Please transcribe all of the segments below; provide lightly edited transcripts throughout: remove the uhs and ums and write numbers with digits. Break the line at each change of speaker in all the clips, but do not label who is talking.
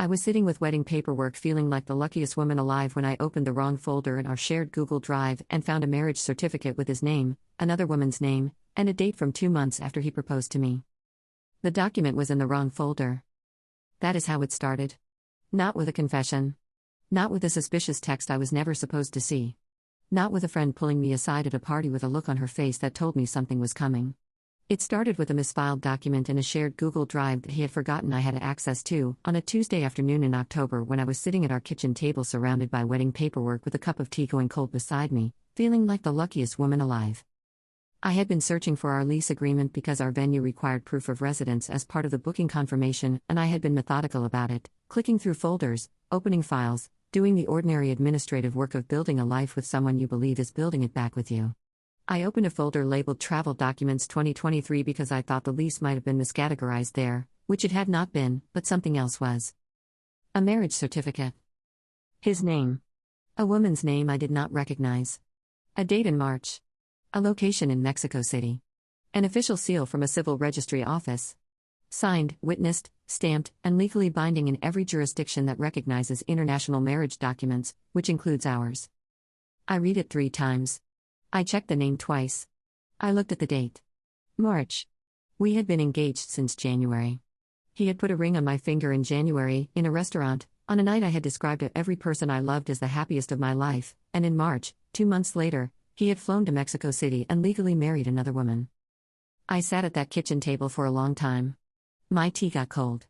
I was sitting with wedding paperwork feeling like the luckiest woman alive when I opened the wrong folder in our shared Google Drive and found a marriage certificate with his name, another woman's name, and a date from 2 months after he proposed to me. The document was in the wrong folder. That is how it started. Not with a confession. Not with a suspicious text I was never supposed to see. Not with a friend pulling me aside at a party with a look on her face that told me something was coming. It started with a misfiled document in a shared Google Drive that he had forgotten I had access to on a Tuesday afternoon in October when I was sitting at our kitchen table surrounded by wedding paperwork with a cup of tea going cold beside me, feeling like the luckiest woman alive. I had been searching for our lease agreement because our venue required proof of residence as part of the booking confirmation, and I had been methodical about it, clicking through folders, opening files, doing the ordinary administrative work of building a life with someone you believe is building it back with you. I opened a folder labeled Travel Documents 2023 because I thought the lease might have been miscategorized there, which it had not been, but something else was. A marriage certificate. His name. A woman's name I did not recognize. A date in March. A location in Mexico City. An official seal from a civil registry office. Signed, witnessed, stamped, and legally binding in every jurisdiction that recognizes international marriage documents, which includes ours. I read it 3 times. I checked the name twice. I looked at the date. March. We had been engaged since January. He had put a ring on my finger in January, in a restaurant, on a night I had described to every person I loved as the happiest of my life, and in March, 2 months later, he had flown to Mexico City and legally married another woman. I sat at that kitchen table for a long time. My tea got cold.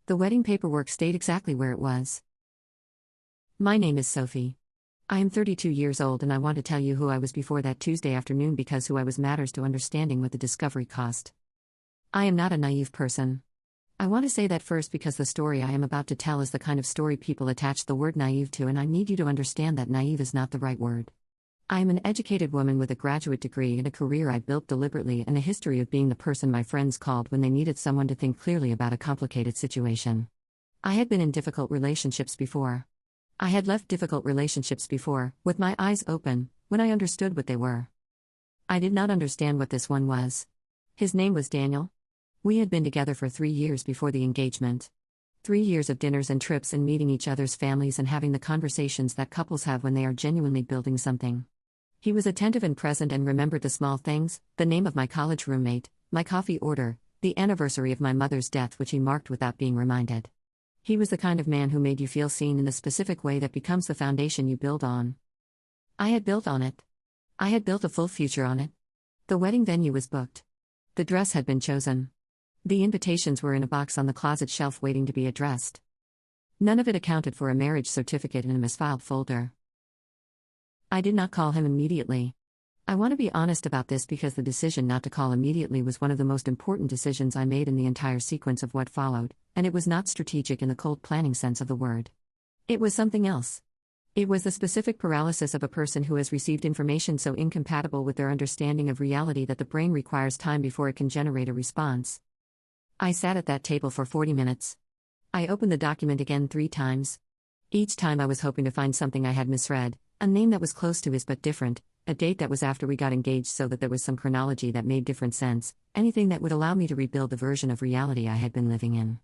The wedding paperwork stayed exactly where it was. My name is Sophie. I am 32 years old and I want to tell you who I was before that Tuesday afternoon because who I was matters to understanding what the discovery cost. I am not a naive person. I want to say that first because the story I am about to tell is the kind of story people attach the word naive to, and I need you to understand that naive is not the right word. I am an educated woman with a graduate degree and a career I built deliberately and a history of being the person my friends called when they needed someone to think clearly about a complicated situation. I had been in difficult relationships before. I had left difficult relationships before, with my eyes open, when I understood what they were. I did not understand what this one was. His name was Daniel. We had been together for 3 years before the engagement. 3 years of dinners and trips and meeting each other's families and having the conversations that couples have when they are genuinely building something. He was attentive and present and remembered the small things, the name of my college roommate, my coffee order, the anniversary of my mother's death which he marked without being reminded. He was the kind of man who made you feel seen in the specific way that becomes the foundation you build on. I had built on it. I had built a full future on it. The wedding venue was booked. The dress had been chosen. The invitations were in a box on the closet shelf waiting to be addressed. None of it accounted for a marriage certificate in a misfiled folder. I did not call him immediately. I want to be honest about this because the decision not to call immediately was one of the most important decisions I made in the entire sequence of what followed, and it was not strategic in the cold planning sense of the word. It was something else. It was the specific paralysis of a person who has received information so incompatible with their understanding of reality that the brain requires time before it can generate a response. I sat at that table for 40 minutes. I opened the document again 3 times. Each time I was hoping to find something I had misread, a name that was close to his but different, a date that was after we got engaged so that there was some chronology that made different sense, anything that would allow me to rebuild the version of reality I had been living in.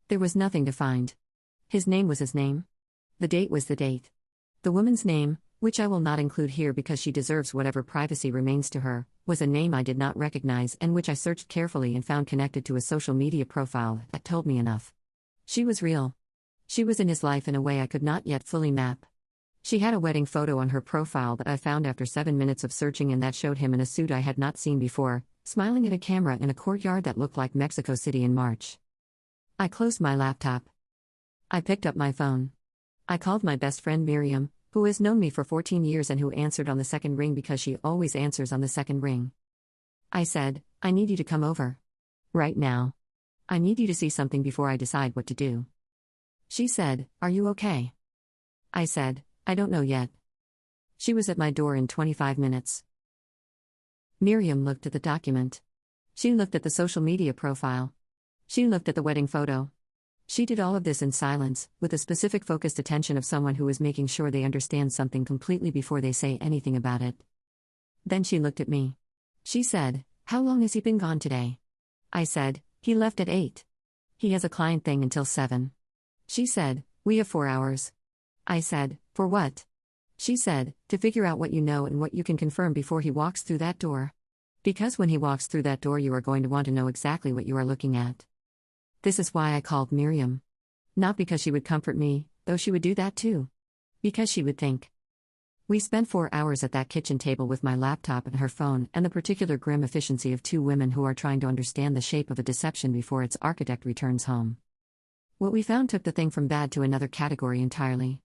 There was nothing to find. His name was his name. The date was the date. The woman's name, which I will not include here because she deserves whatever privacy remains to her, was a name I did not recognize and which I searched carefully and found connected to a social media profile that told me enough. She was real. She was in his life in a way I could not yet fully map. She had a wedding photo on her profile that I found after 7 minutes of searching, and that showed him in a suit I had not seen before, smiling at a camera in a courtyard that looked like Mexico City in March. I closed my laptop. I picked up my phone. I called my best friend Miriam, who has known me for 14 years and who answered on the second ring because she always answers on the second ring. I said, I need you to come over. Right now. I need you to see something before I decide what to do. She said, Are you okay? I said, I don't know yet. She was at my door in 25 minutes. Miriam looked at the document. She looked at the social media profile. She looked at the wedding photo. She did all of this in silence, with a specific focused attention of someone who is making sure they understand something completely before they say anything about it. Then she looked at me. She said, How long has he been gone today? I said, He left at 8. He has a client thing until 7. She said, "We have 4 hours." I said, "For what?" She said, "To figure out what you know and what you can confirm before he walks through that door. Because when he walks through that door, you are going to want to know exactly what you are looking at." This is why I called Miriam. Not because she would comfort me, though she would do that too. Because she would think. We spent 4 hours at that kitchen table with my laptop and her phone and the particular grim efficiency of two women who are trying to understand the shape of a deception before its architect returns home. What we found took the thing from bad to another category entirely.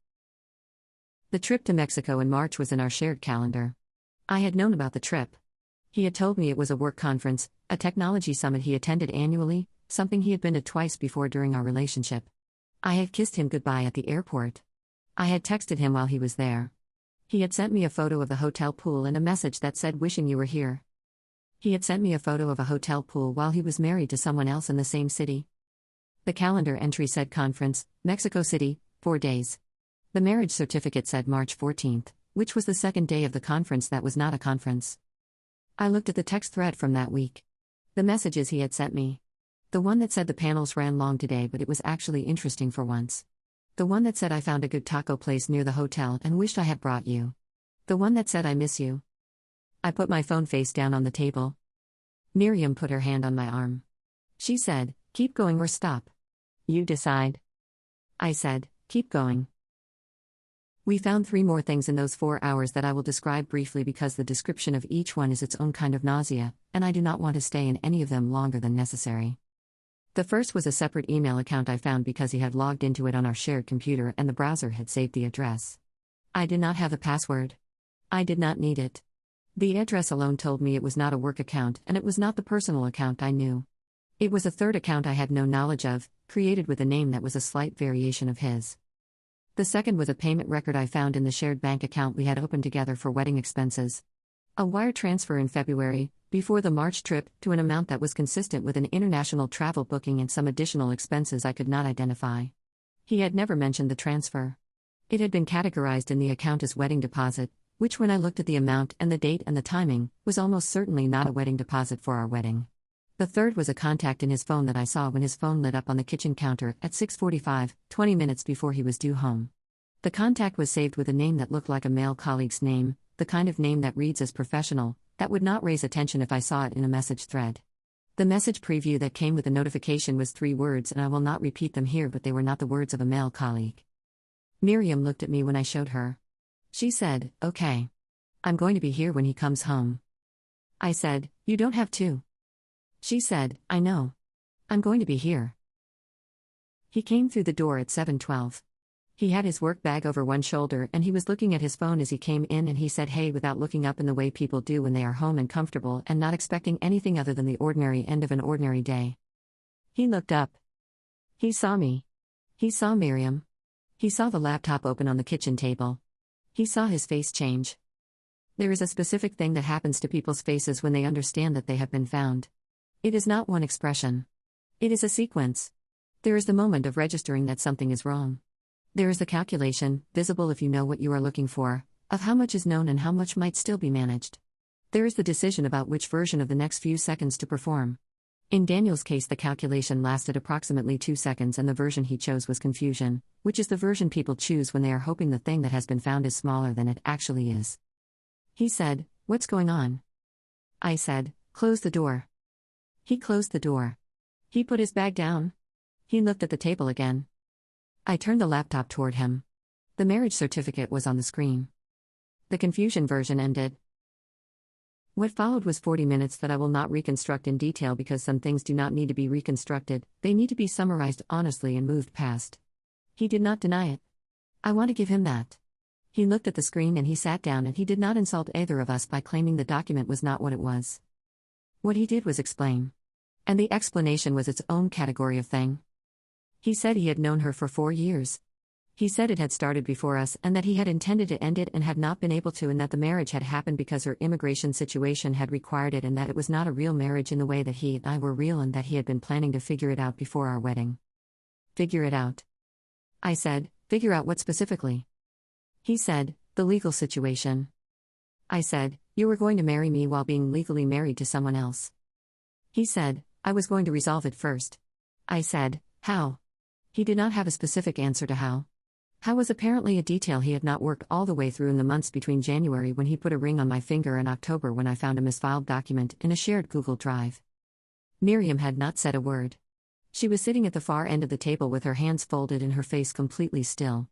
The trip to Mexico in March was in our shared calendar. I had known about the trip. He had told me it was a work conference, a technology summit he attended annually, something he had been to twice before during our relationship. I had kissed him goodbye at the airport. I had texted him while he was there. He had sent me a photo of the hotel pool and a message that said, "Wishing you were here." He had sent me a photo of a hotel pool while he was married to someone else in the same city. The calendar entry said conference, Mexico City, 4 days. The marriage certificate said March 14th, which was the second day of the conference that was not a conference. I looked at the text thread from that week. The messages he had sent me. The one that said the panels ran long today, but it was actually interesting for once. The one that said I found a good taco place near the hotel and wished I had brought you. The one that said I miss you. I put my phone face down on the table. Miriam put her hand on my arm. She said, "Keep going or stop. You decide." I said, "Keep going." We found 3 more things in those 4 hours that I will describe briefly because the description of each one is its own kind of nausea, and I do not want to stay in any of them longer than necessary. The first was a separate email account I found because he had logged into it on our shared computer and the browser had saved the address. I did not have the password. I did not need it. The address alone told me it was not a work account and it was not the personal account I knew. It was a third account I had no knowledge of, created with a name that was a slight variation of his. The second was a payment record I found in the shared bank account we had opened together for wedding expenses. A wire transfer in February, before the March trip, to an amount that was consistent with an international travel booking and some additional expenses I could not identify. He had never mentioned the transfer. It had been categorized in the account as wedding deposit, which when I looked at the amount and the date and the timing, was almost certainly not a wedding deposit for our wedding. The third was a contact in his phone that I saw when his phone lit up on the kitchen counter at 6:45, 20 minutes before he was due home. The contact was saved with a name that looked like a male colleague's name, the kind of name that reads as professional, that would not raise attention if I saw it in a message thread. The message preview that came with the notification was 3 words, and I will not repeat them here, but they were not the words of a male colleague. Miriam looked at me when I showed her. She said, "Okay. I'm going to be here when he comes home." I said, "You don't have to." She said, "I know. I'm going to be here." He came through the door at 7:12. He had his work bag over one shoulder and he was looking at his phone as he came in, and he said hey without looking up in the way people do when they are home and comfortable and not expecting anything other than the ordinary end of an ordinary day. He looked up. He saw me. He saw Miriam. He saw the laptop open on the kitchen table. He saw his face change. There is a specific thing that happens to people's faces when they understand that they have been found. It is not one expression. It is a sequence. There is the moment of registering that something is wrong. There is the calculation, visible if you know what you are looking for, of how much is known and how much might still be managed. There is the decision about which version of the next few seconds to perform. In Daniel's case, the calculation lasted approximately 2 seconds, and the version he chose was confusion, which is the version people choose when they are hoping the thing that has been found is smaller than it actually is. He said, "What's going on?" I said, "Close the door." He closed the door. He put his bag down. He looked at the table again. I turned the laptop toward him. The marriage certificate was on the screen. The confusion version ended. What followed was 40 minutes that I will not reconstruct in detail because some things do not need to be reconstructed, they need to be summarized honestly and moved past. He did not deny it. I want to give him that. He looked at the screen and he sat down, and he did not insult either of us by claiming the document was not what it was. What he did was explain. And the explanation was its own category of thing. He said he had known her for 4 years. He said it had started before us and that he had intended to end it and had not been able to, and that the marriage had happened because her immigration situation had required it, and that it was not a real marriage in the way that he and I were real, and that he had been planning to figure it out before our wedding. Figure it out. I said, "Figure out what specifically?" He said, "The legal situation." I said, "You were going to marry me while being legally married to someone else." He said, "I was going to resolve it first." I said, "How?" He did not have a specific answer to how. How was apparently a detail he had not worked all the way through in the months between January when he put a ring on my finger and October when I found a misfiled document in a shared Google Drive. Miriam had not said a word. She was sitting at the far end of the table with her hands folded and her face completely still.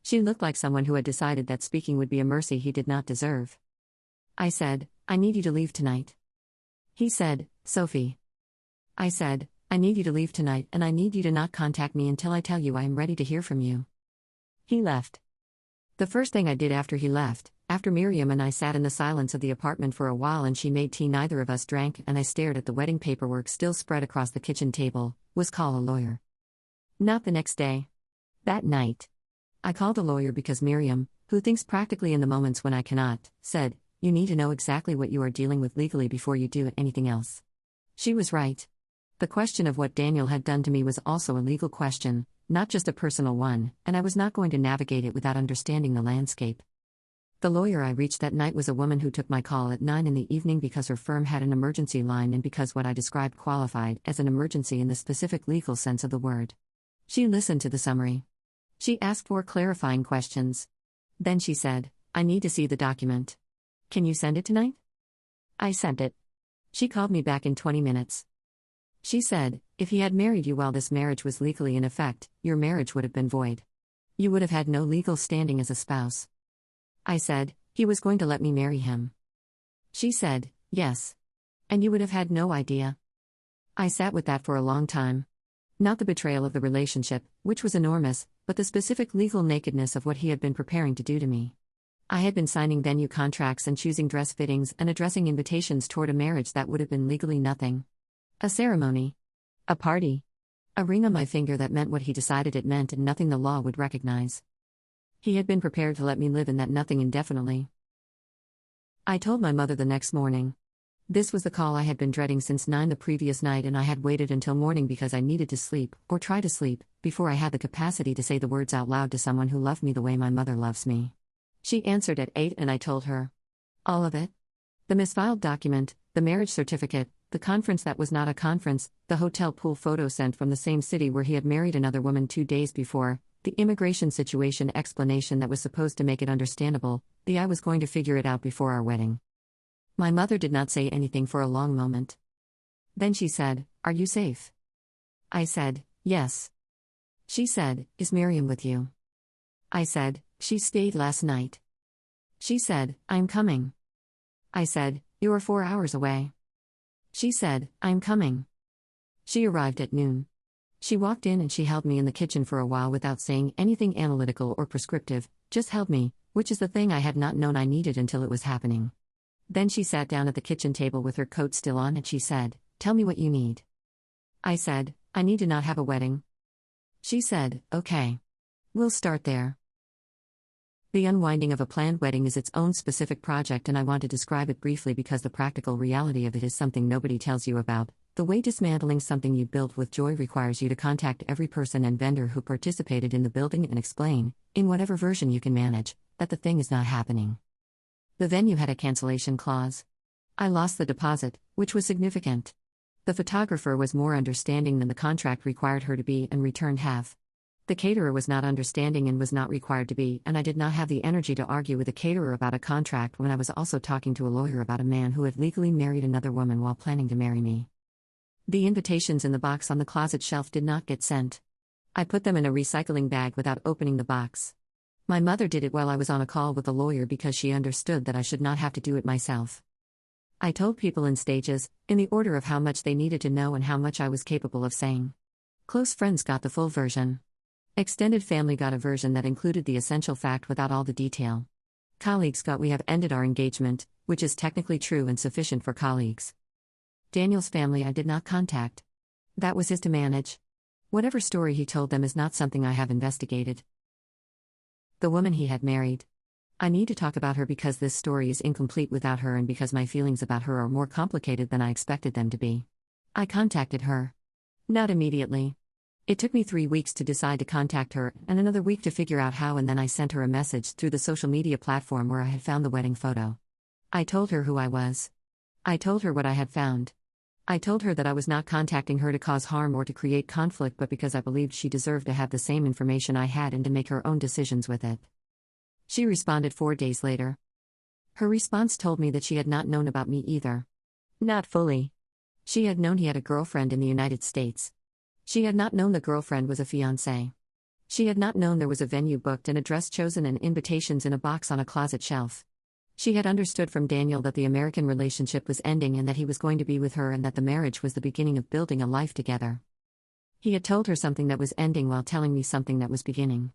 She looked like someone who had decided that speaking would be a mercy he did not deserve. I said, "I need you to leave tonight." He said, "Sophie." I said, "I need you to leave tonight and I need you to not contact me until I tell you I am ready to hear from you." He left. The first thing I did after he left, after Miriam and I sat in the silence of the apartment for a while and she made tea neither of us drank and I stared at the wedding paperwork still spread across the kitchen table, was call a lawyer. Not the next day. That night. I called a lawyer because Miriam, who thinks practically in the moments when I cannot, said, "You need to know exactly what you are dealing with legally before you do anything else." She was right. The question of what Daniel had done to me was also a legal question, not just a personal one, and I was not going to navigate it without understanding the landscape. The lawyer I reached that night was a woman who took my call at 9 in the evening because her firm had an emergency line and because what I described qualified as an emergency in the specific legal sense of the word. She listened to the summary. She asked 4 clarifying questions. Then she said, "I need to see the document. Can you send it tonight?" I sent it. She called me back in 20 minutes. She said, "If he had married you while this marriage was legally in effect, your marriage would have been void. You would have had no legal standing as a spouse." I said, "He was going to let me marry him." She said, "Yes. And you would have had no idea." I sat with that for a long time. Not the betrayal of the relationship, which was enormous, but the specific legal nakedness of what he had been preparing to do to me. I had been signing venue contracts and choosing dress fittings and addressing invitations toward a marriage that would have been legally nothing. A ceremony. A party. A ring on my finger that meant what he decided it meant and nothing the law would recognize. He had been prepared to let me live in that nothing indefinitely. I told my mother the next morning. This was the call I had been dreading since 9 the previous night and I had waited until morning because I needed to sleep, or try to sleep, before I had the capacity to say the words out loud to someone who loved me the way my mother loves me. She answered at 8 and I told her. All of it. The misfiled document, the marriage certificate, the conference that was not a conference, the hotel pool photo sent from the same city where he had married another woman 2 days before, the immigration situation explanation that was supposed to make it understandable, the I was going to figure it out before our wedding. My mother did not say anything for a long moment. Then she said, "Are you safe?" I said, "Yes." She said, "Is Miriam with you?" I said, "She stayed last night." She said, "I'm coming." I said, "You are 4 hours away." She said, "I'm coming." She arrived at noon. She walked in and she held me in the kitchen for a while without saying anything analytical or prescriptive, just held me, which is the thing I had not known I needed until it was happening. Then she sat down at the kitchen table with her coat still on and she said, "Tell me what you need." I said, "I need to not have a wedding." She said, "Okay. We'll start there." The unwinding of a planned wedding is its own specific project and I want to describe it briefly because the practical reality of it is something nobody tells you about. The way dismantling something you built with joy requires you to contact every person and vendor who participated in the building and explain, in whatever version you can manage, that the thing is not happening. The venue had a cancellation clause. I lost the deposit, which was significant. The photographer was more understanding than the contract required her to be and returned half. The caterer was not understanding and was not required to be, and I did not have the energy to argue with a caterer about a contract when I was also talking to a lawyer about a man who had legally married another woman while planning to marry me. The invitations in the box on the closet shelf did not get sent. I put them in a recycling bag without opening the box. My mother did it while I was on a call with a lawyer because she understood that I should not have to do it myself. I told people in stages, in the order of how much they needed to know and how much I was capable of saying. Close friends got the full version. Extended family got a version that included the essential fact without all the detail. Colleagues got "We have ended our engagement," which is technically true and sufficient for colleagues. Daniel's family I did not contact. That was his to manage. Whatever story he told them is not something I have investigated. The woman he had married. I need to talk about her because this story is incomplete without her and because my feelings about her are more complicated than I expected them to be. I contacted her. Not immediately. It took me 3 weeks to decide to contact her and another week to figure out how, and then I sent her a message through the social media platform where I had found the wedding photo. I told her who I was. I told her what I had found. I told her that I was not contacting her to cause harm or to create conflict, but because I believed she deserved to have the same information I had and to make her own decisions with it. She responded 4 days later. Her response told me that she had not known about me either. Not fully. She had known he had a girlfriend in the United States. She had not known the girlfriend was a fiancé. She had not known there was a venue booked and a dress chosen and invitations in a box on a closet shelf. She had understood from Daniel that the American relationship was ending and that he was going to be with her and that the marriage was the beginning of building a life together. He had told her something that was ending while telling me something that was beginning.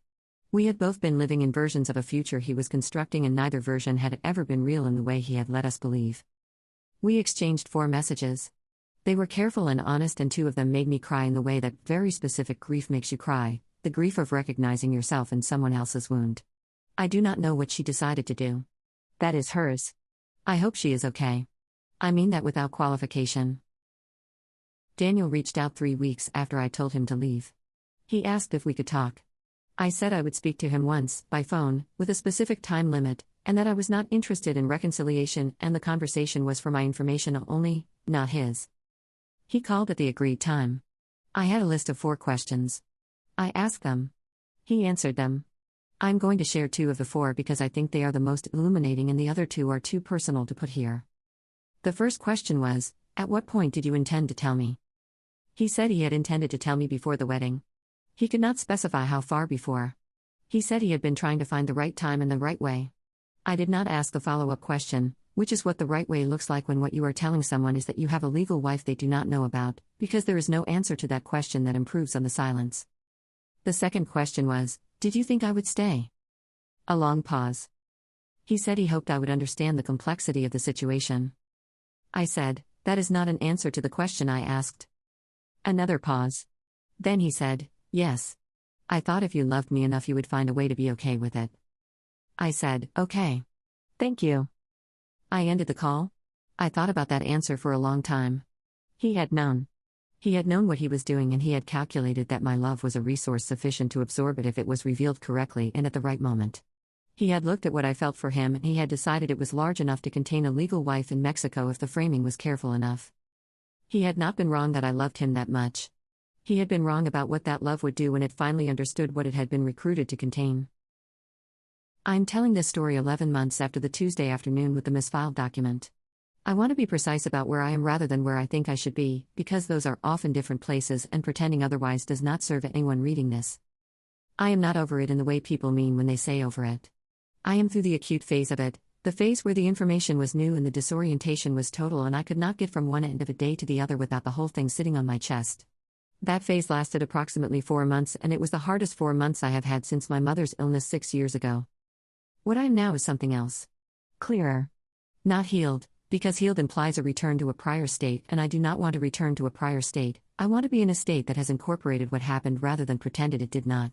We had both been living in versions of a future he was constructing, and neither version had ever been real in the way he had led us believe. We exchanged 4 messages. They were careful and honest, and 2 of them made me cry in the way that very specific grief makes you cry, the grief of recognizing yourself in someone else's wound. I do not know what she decided to do. That is hers. I hope she is okay. I mean that without qualification. Daniel reached out 3 weeks after I told him to leave. He asked if we could talk. I said I would speak to him once, by phone, with a specific time limit, and that I was not interested in reconciliation and the conversation was for my information only, not his. He called at the agreed time. I had a list of 4 questions. I asked them. He answered them. I'm going to share 2 of the 4 because I think they are the most illuminating and the other 2 are too personal to put here. The first question was, at what point did you intend to tell me? He said he had intended to tell me before the wedding. He could not specify how far before. He said he had been trying to find the right time and the right way. I did not ask the follow-up question, which is what the right way looks like when what you are telling someone is that you have a legal wife they do not know about, because there is no answer to that question that improves on the silence. The second question was, did you think I would stay? A long pause. He said he hoped I would understand the complexity of the situation. I said, that is not an answer to the question I asked. Another pause. Then he said, yes. I thought if you loved me enough you would find a way to be okay with it. I said, okay. Thank you. I ended the call. I thought about that answer for a long time. He had known. He had known what he was doing, and he had calculated that my love was a resource sufficient to absorb it if it was revealed correctly and at the right moment. He had looked at what I felt for him and he had decided it was large enough to contain a legal wife in Mexico if the framing was careful enough. He had not been wrong that I loved him that much. He had been wrong about what that love would do when it finally understood what it had been recruited to contain. I'm telling this story 11 months after the Tuesday afternoon with the misfiled document. I want to be precise about where I am rather than where I think I should be, because those are often different places and pretending otherwise does not serve anyone reading this. I am not over it in the way people mean when they say over it. I am through the acute phase of it, the phase where the information was new and the disorientation was total and I could not get from one end of a day to the other without the whole thing sitting on my chest. That phase lasted approximately 4 months, and it was the hardest 4 months I have had since my mother's illness 6 years ago. What I am now is something else. Clearer. Not healed, because healed implies a return to a prior state, and I do not want to return to a prior state. I want to be in a state that has incorporated what happened rather than pretended it did not.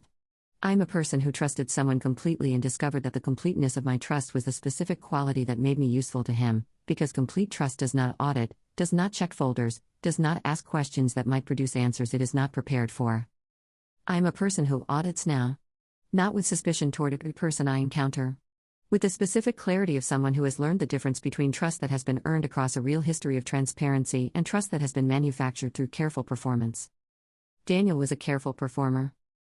I am a person who trusted someone completely and discovered that the completeness of my trust was the specific quality that made me useful to him, because complete trust does not audit, does not check folders, does not ask questions that might produce answers it is not prepared for. I am a person who audits now. Not with suspicion toward every person I encounter. With the specific clarity of someone who has learned the difference between trust that has been earned across a real history of transparency and trust that has been manufactured through careful performance. Daniel was a careful performer.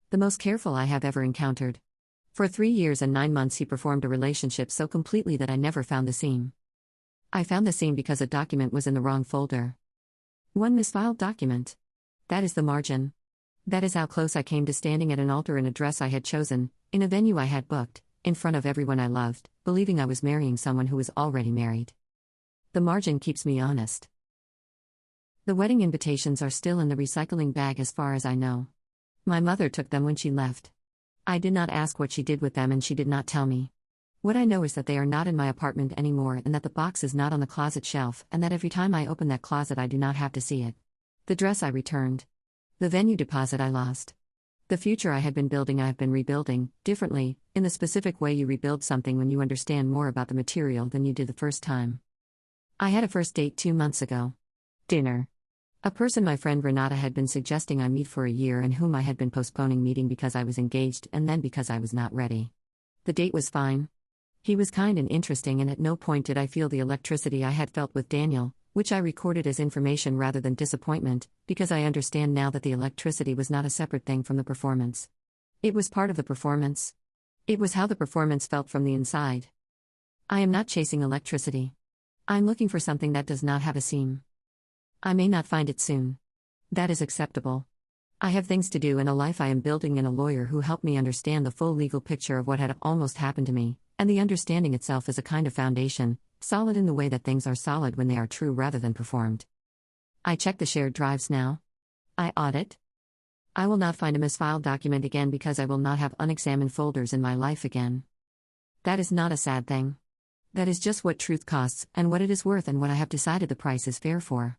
The most careful I have ever encountered. For 3 years and 9 months he performed a relationship so completely that I never found the seam. I found the seam because a document was in the wrong folder. One misfiled document. That is the margin. That is how close I came to standing at an altar in a dress I had chosen, in a venue I had booked, in front of everyone I loved, believing I was marrying someone who was already married. The margin keeps me honest. The wedding invitations are still in the recycling bag as far as I know. My mother took them when she left. I did not ask what she did with them and she did not tell me. What I know is that they are not in my apartment anymore and that the box is not on the closet shelf and that every time I open that closet I do not have to see it. The dress I returned. The venue deposit I lost. The future I had been building I have been rebuilding, differently, in the specific way you rebuild something when you understand more about the material than you did the first time. I had a first date 2 months ago. Dinner. A person my friend Renata had been suggesting I meet for a year and whom I had been postponing meeting because I was engaged and then because I was not ready. The date was fine. He was kind and interesting and at no point did I feel the electricity I had felt with Daniel, which I recorded as information rather than disappointment, because I understand now that the electricity was not a separate thing from the performance. It was part of the performance. It was how the performance felt from the inside. I am not chasing electricity. I'm looking for something that does not have a seam. I may not find it soon. That is acceptable. I have things to do and a life I am building, and a lawyer who helped me understand the full legal picture of what had almost happened to me, and the understanding itself is a kind of foundation, solid in the way that things are solid when they are true rather than performed. I check the shared drives now. I audit. I will not find a misfiled document again because I will not have unexamined folders in my life again. That is not a sad thing. That is just what truth costs and what it is worth and what I have decided the price is fair for.